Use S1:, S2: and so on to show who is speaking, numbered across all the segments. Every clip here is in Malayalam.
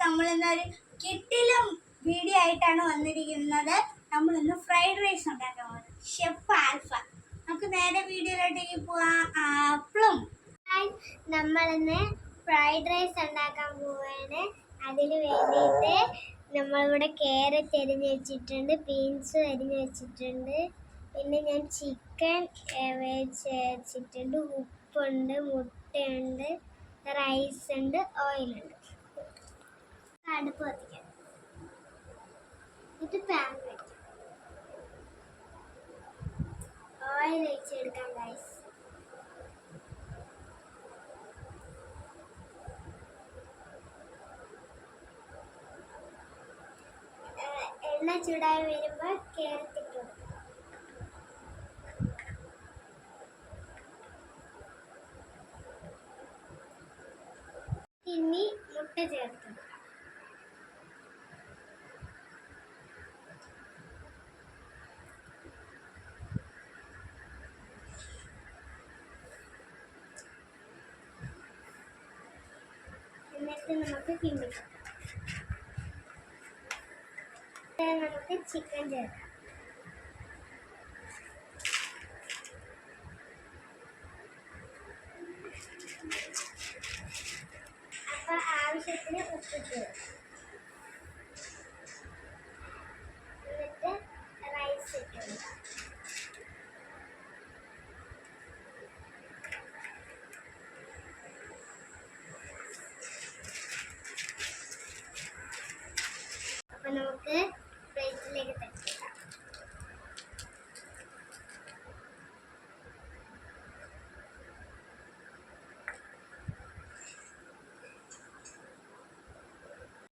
S1: നമ്മൾ ഇന്നൊരു കിട്ടിലും വീഡിയോ ആയിട്ടാണ് വന്നിരിക്കുന്നത്. നമ്മൾ ഇന്ന് ഫ്രൈഡ് റൈസ് ഉണ്ടാക്കാൻ പോകുന്നത്. Chef alpha. നമുക്ക് നേരെ വീഡിയോയിലോട്ടേക്ക് പോവാം.
S2: നമ്മളിന്ന് ഫ്രൈഡ് റൈസ് ഉണ്ടാക്കാൻ പോവുകയാണ്. അതിന് വേണ്ടിയിട്ട് നമ്മളിവിടെ ക്യാരറ്റ് അരിഞ്ഞ് വെച്ചിട്ടുണ്ട്, ബീൻസ് അരിഞ്ഞ് വെച്ചിട്ടുണ്ട്, പിന്നെ ഞാൻ ചിക്കൻ വേവിച്ച് വെച്ചിട്ടുണ്ട്, ഉപ്പുണ്ട്, മുട്ടയുണ്ട്, റൈസ് ഉണ്ട്, ഓയിലുണ്ട്. അടുപ്പ് കത്തിക്കാം. എന്നിട്ട് പാൻ വയ്ക്കാം. ഓയിൽ ഒഴിച്ചെടുക്കാം ഗൈസ്. എണ്ണ ചൂടായി വരുമ്പോൾ ക്യാരറ്റ് ഇട്ടു. ഇനി മുട്ട ചേർത്തു. എന്നിട്ട് നമുക്ക് കിണ്ടിക്കാം. നമുക്ക് ചിക്കൻ ചേർക്കാം. അപ്പൊ ആവശ്യത്തിന് ഉപ്പിട്ട് എന്നിട്ട് റൈസ് ഇട്ടു. അപ്പൊ നമുക്ക് പ്ലേറ്റിലേക്ക് തട്ടിക്കാം.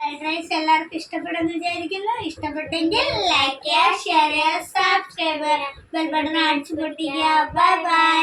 S1: ഫ്രൈഡ് റൈസ് എല്ലാവർക്കും ഇഷ്ടപ്പെടുമെന്ന് വിചാരിക്കുന്നു. ഇഷ്ടപ്പെട്ടെങ്കിൽ ലൈക്ക് ചെയ്യുക, ഷെയർ ചെയ്യുക, സബ്സ്ക്രൈബ് ചെയ്യുക, ബെൽ ബട്ടൺ അടിച്ചു പൊട്ടിക്കുക. Bye by.